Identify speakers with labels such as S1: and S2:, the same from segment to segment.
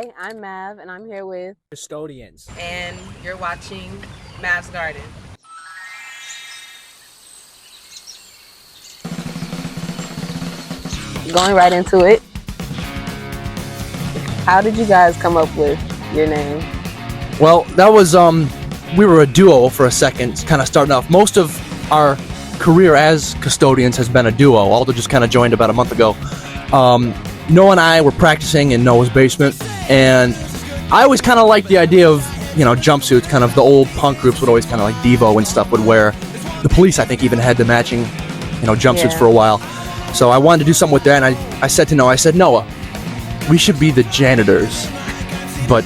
S1: Hi, I'm Mav, and I'm here with
S2: Custodians.
S1: And you're watching Mav's Garden. Going right into it. How did you guys come up with your name?
S2: Well, that was we were a duo for a second, kind of starting off. Most of our career as Custodians has been a duo. Aldo just kind of joined about a month ago. Noah and I were practicing in Noah's basement, and I always kind of liked the idea of, jumpsuits. Kind of the old punk groups would always kind of like Devo and stuff would wear. The Police, I think, even had the matching, jumpsuits for a while. So I wanted to do something with that, and I said to Noah, we should be the Janitors. But,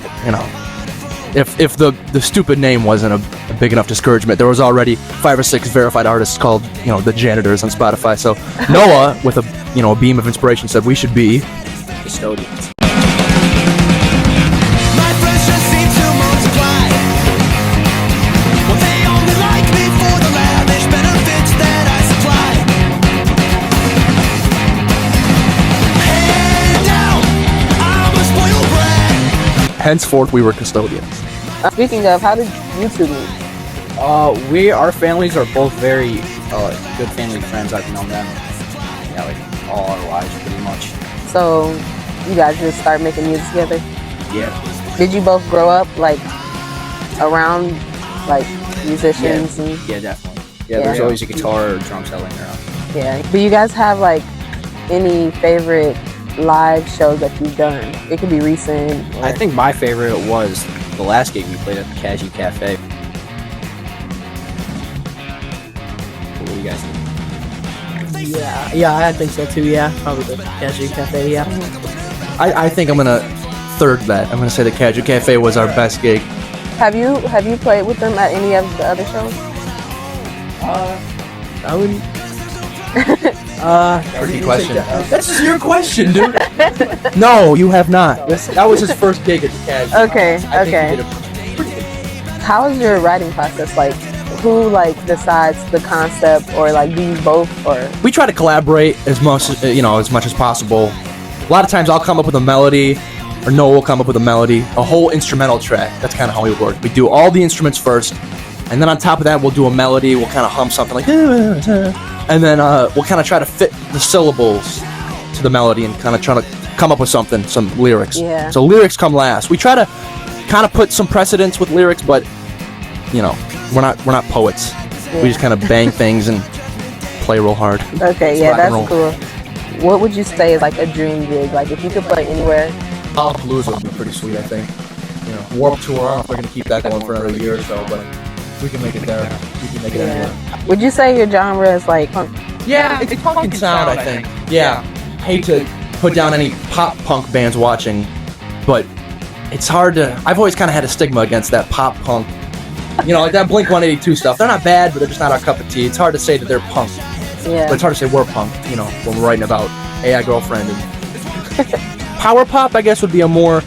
S2: if the stupid name wasn't a big enough discouragement, there was already 5 or 6 verified artists called, the Janitors on Spotify. So Noah, with a beam of inspiration, said we should be Custodians.
S3: My friends just seem to multiply. Well, they only like me for the lavish benefits that I supply. Hand down, I'm a spoiled brat.
S2: Henceforth, we were Custodians.
S1: Speaking of, how did you two meet?
S4: Our families are both very good family friends. I've known them, all our lives pretty much.
S1: So, you guys just started making music together?
S4: Yeah.
S1: Did you both grow up, around, musicians?
S4: Yeah,
S1: And...
S4: yeah, definitely. Yeah, there's always a guitar or drum set laying around.
S1: Yeah. Do you guys have, any favorite live shows that you've done? It could be recent. Or...
S4: I think my favorite was the last gig we played at the Cashew Cafe. What do you guys think?
S5: Yeah, I think so too. Yeah, probably the Cashew Cafe. Yeah.
S2: I think I'm gonna third that. I'm gonna say the Cashew Cafe was our best gig.
S1: Have you played with them at any of the other shows?
S5: I wouldn't.
S2: Tricky question. This is your question, dude. No, you have not. That was his first gig at the Cashew.
S1: Okay.
S2: I think
S1: Okay.
S2: he did a pretty good.
S1: How is your writing process? Who decides the concept, or do you both, or?
S2: We try to collaborate as much as possible. A lot of times I'll come up with a melody, or Noah will come up with a melody, a whole instrumental track. That's kind of how we work. We do all the instruments first, and then on top of that we'll do a melody. We'll kind of hum something like, and then we'll kind of try to fit the syllables to the melody and kind of try to come up with some lyrics.
S1: Yeah.
S2: So lyrics come last. We try to kind of put some precedence with lyrics, but we're not poets.
S1: Yeah.
S2: We just kind of bang things and play real hard.
S1: Okay,
S2: It's
S1: yeah,
S2: rock and
S1: that's
S2: roll.
S1: cool. What would you say is a dream gig? If you could play anywhere?
S2: Blues would be pretty sweet, I think. Warped Tour. I don't know if we're gonna keep that going for another year or so, but we can make it there. We can make it anywhere.
S1: Would you say your genre is punk?
S2: Yeah, it's punk and sound, I think. Yeah. Hate to put down any pop punk bands watching, but it's hard to. I've always kind of had a stigma against that pop punk. That Blink 182 stuff. They're not bad, but they're just not our cup of tea. It's hard to say that they're punk.
S1: Yeah.
S2: But it's hard to say we're punk, when we're writing about AI Girlfriend. And power pop, I guess, would be a more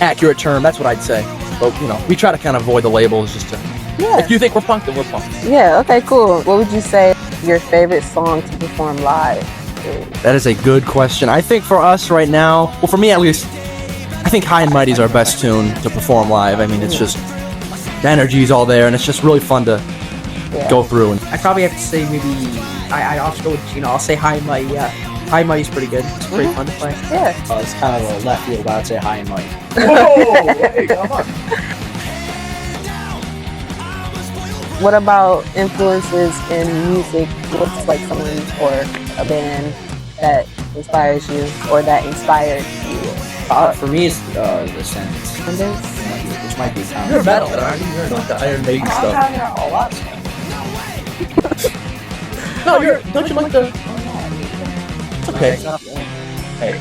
S2: accurate term. That's what I'd say. But, we try to kind of avoid the labels just to...
S1: Yeah.
S2: If you think we're punk, then we're punk.
S1: Yeah, okay, cool. What would you say your favorite song to perform live is?
S2: That is a good question. I think for us right now, well, for me at least, I think High and Mighty is our best tune to perform live. I mean, it's just... The energy's all there, and it's just really fun to go through. And
S5: I probably have to say maybe I'll have to go with Gino. I'll say High and Mighty. Yeah, High and Mighty's pretty good. It's pretty fun to play.
S1: Yeah.
S4: It's kind of a left field, but I'd say High and Mighty.
S2: whoa, hey, come on.
S1: What about influences in music? What's someone or a band that inspires you or that inspired you?
S4: For me, it's the Sentence,
S1: Sentence?
S4: which might be kind
S2: You're a
S4: of
S2: metal, aren't you? You're like the Iron Maiden stuff.
S4: a lot.
S2: No, don't you like the... Okay. Hey.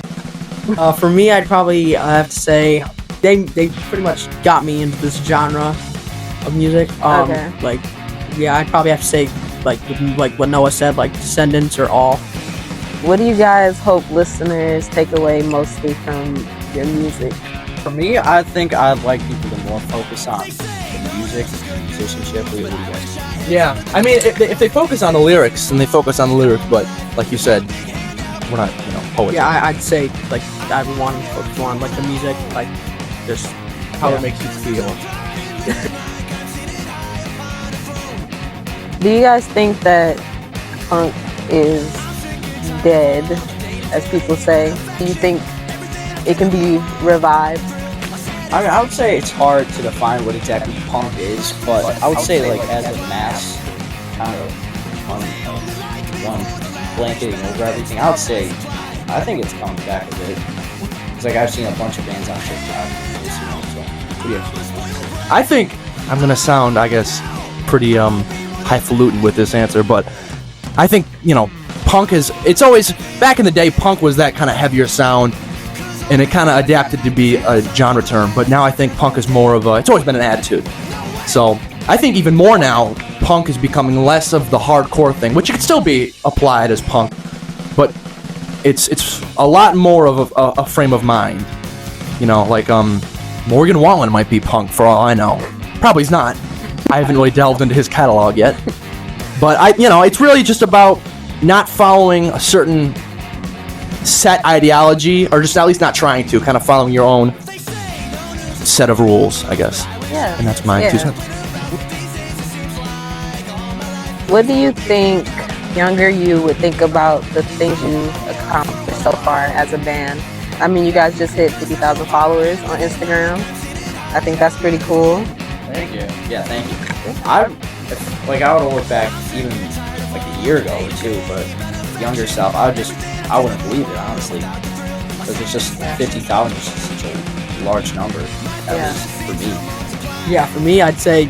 S5: For me, I'd probably have to say they pretty much got me into this genre of music.
S1: Okay.
S5: I'd probably have to say like what Noah said, Descendants or All.
S1: What do you guys hope listeners take away mostly from your music?
S4: For me, I think I'd like people to more focus on the music and musicianship. What do you guys think?
S2: Yeah, I mean, if they focus on the lyrics, then they focus on the lyrics, but like you said, we're not, poets.
S5: Yeah, I'd say I would want to focus more on the music,
S2: just how it makes you feel.
S1: Do you guys think that punk is dead, as people say? Do you think it can be revived?
S4: I mean, I would say it's hard to define what exactly punk is, but I would say like as a mass kind of one blanketing over everything, I would say I think it's coming back a bit. It's like I've seen a bunch of bands on TikTok.
S2: I think I'm gonna sound, I guess, pretty highfalutin with this answer, but I think, you know, punk is, it's always, back in the day, punk was that kind of heavier sound, and it kind of adapted to be a genre term, but now I think punk is more of a, it's always been an attitude. So I think even more now, punk is becoming less of the hardcore thing, which it could still be applied as punk, but it's a lot more of a frame of mind. You know, like Morgan Wallen might be punk for all I know. Probably he's not. I haven't really delved into his catalog yet. But it's really just about not following a certain set ideology, or just at least not trying to, kind of following your own set of rules, I guess.
S1: Yeah.
S2: And that's my 2 cents.
S1: What do you think younger you would think about the things you accomplished so far as a band? I mean, you guys just hit 50,000 followers on Instagram. I think that's pretty cool.
S4: Thank you. Yeah, thank you. I would have looked back even like a year ago or two, but younger self, I wouldn't believe it, honestly, because it's just 50,000 is just such a large number. At least for me.
S5: Yeah, for me, I'd say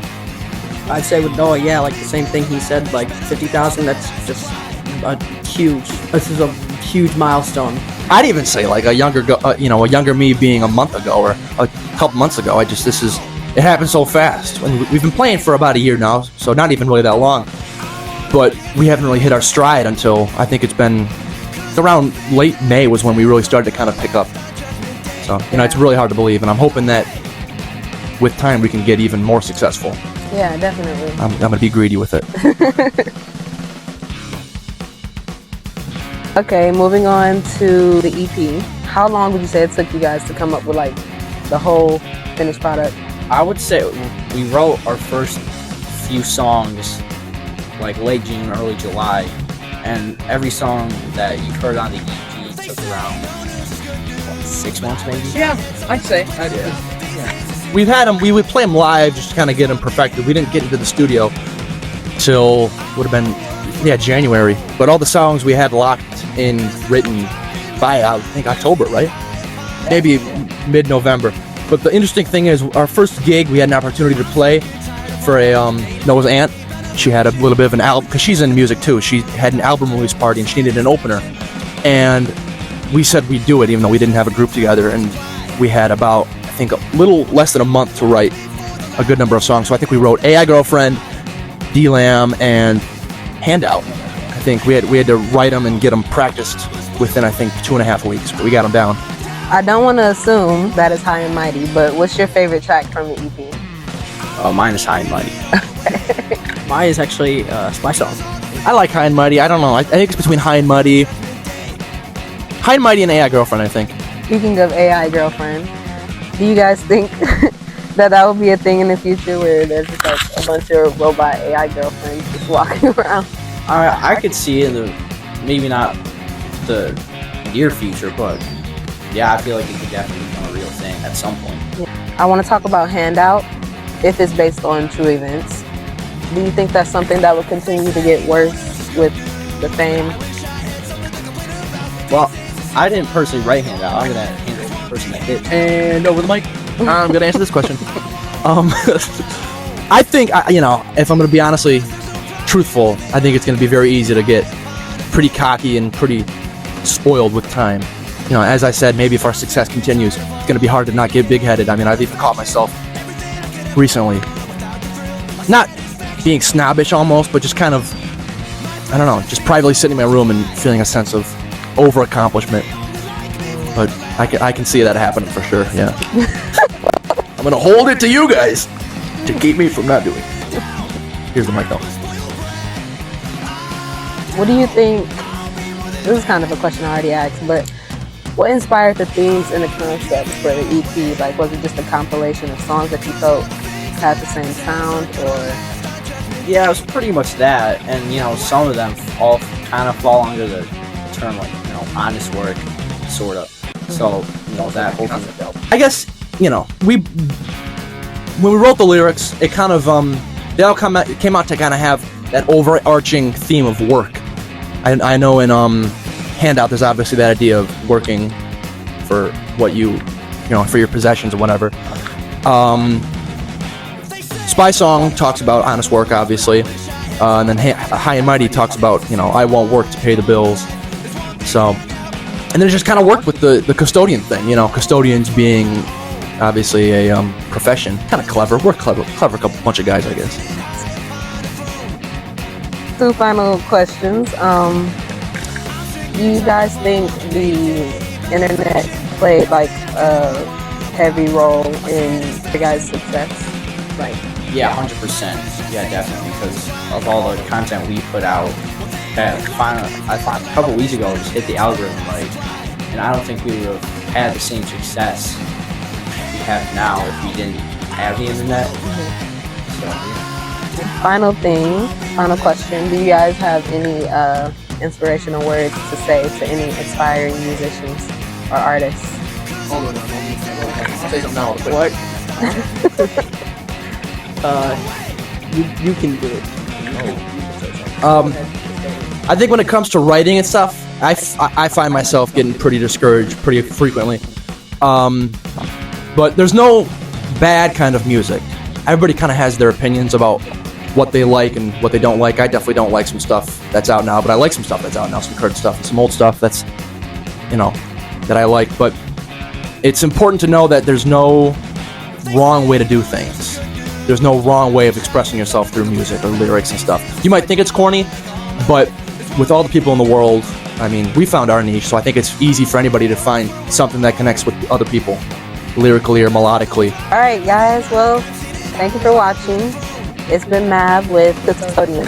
S5: with Noah, yeah, like the same thing he said, like 50,000. That's just this is a huge milestone.
S2: I'd even say like a younger me being a month ago or a couple months ago. It happened so fast. We've been playing for about a year now, so not even really that long. But we haven't really hit our stride until I think it's been around late May was when we really started to kind of pick up. So, it's really hard to believe, and I'm hoping that with time we can get even more successful.
S1: Yeah, definitely.
S2: I'm going to be greedy with it.
S1: Okay, moving on to the EP. How long would you say it took you guys to come up with like the whole finished product?
S4: I would say we wrote our first few songs like late June, early July, and every song that you've heard on the EP took around 6 months maybe?
S2: Yeah, I'd say. We've had them, we would play them live just to kind of get them perfected. We didn't get into the studio till, would have been, January. But all the songs we had locked in, written by, I think, October, right? Maybe mid-November. But the interesting thing is, our first gig, we had an opportunity to play for Noah's aunt. She had a little bit of an album, because she's in music too. She had an album release party and she needed an opener. And we said we'd do it, even though we didn't have a group together. And we had about, I think, a little less than a month to write a good number of songs. So I think we wrote AI Girlfriend, D-Lam, and Handout. I think we had to write them and get them practiced within, I think, 2.5 weeks. But we got them down.
S1: I don't want to assume that is High and Mighty, but what's your favorite track from the EP?
S4: Mine is High and Mighty.
S5: Mine is actually my song.
S2: I like High and Mighty. I don't know. I think it's between High and Mighty and AI Girlfriend, I think.
S1: Speaking of AI Girlfriend, do you guys think that would be a thing in the future where there's just like a bunch of robot AI girlfriends just walking around?
S4: I could see in the, maybe not the near future, but yeah, I feel like it could definitely become a real thing at some point.
S1: I want to talk about Handout, if it's based on true events. Do you think that's something that will continue to get worse with the fame?
S4: Well, I didn't personally write Handout. I'm going to handle the person that did.
S2: And over the mic, I'm going to answer this question. I think, if I'm going to be honestly truthful, I think it's going to be very easy to get pretty cocky and pretty spoiled with time. As I said, maybe if our success continues, it's going to be hard to not get big-headed. I mean, I've even caught myself recently, not being snobbish almost, but just kind of, I don't know, just privately sitting in my room and feeling a sense of over-accomplishment. But I can see that happening for sure, yeah. I'm going to hold it to you guys to keep me from not doing it. Here's the mic though.
S1: What do you think, this is kind of a question I already asked, but What inspired the themes and the concepts for the EP? Like, was it just a compilation of songs that you felt had the same sound, or?
S4: Yeah, it was pretty much that, and you know, some of them all kind of fall under the term like, you know, honest work, sort of. So, you know, that whole thing.
S2: I guess, you know, when we wrote the lyrics, it kind of they all came out to kind of have that overarching theme of work. I know in Handout there's obviously that idea of working for what you know, for your possessions or whatever. Spy Song talks about honest work, obviously, and then High and Mighty talks about, you know, I won't work to pay the bills. So, and then it just kind of worked with the custodian thing, you know, custodians being obviously a profession. Kind of clever. We're clever bunch of guys, I guess.
S1: 2 final questions. Do you guys think the internet played like a heavy role in your guys' success? Like,
S4: Yeah, 100%. Yeah, definitely, because of all the content we put out. I thought a couple weeks ago, just hit the algorithm right, and I don't think we would have had the same success we have now if we didn't have the internet. So, yeah.
S1: final question. Do you guys have any inspirational words to say to any aspiring musicians or artists?
S2: Say something now.
S5: What? You can do it.
S2: I think when it comes to writing and stuff, I find myself getting pretty discouraged pretty frequently. But there's no bad kind of music. Everybody kind of has their opinions about what they like and what they don't like. I definitely don't like some stuff that's out now, but I like some stuff that's out now, some current stuff and some old stuff that's, you know, that I like. But it's important to know that there's no wrong way to do things. There's no wrong way of expressing yourself through music or lyrics and stuff. You might think it's corny, but with all the people in the world, I mean, we found our niche, so I think it's easy for anybody to find something that connects with other people, lyrically or melodically.
S1: All right, guys. Well, thank you for watching. It's been Mav with the Custodians.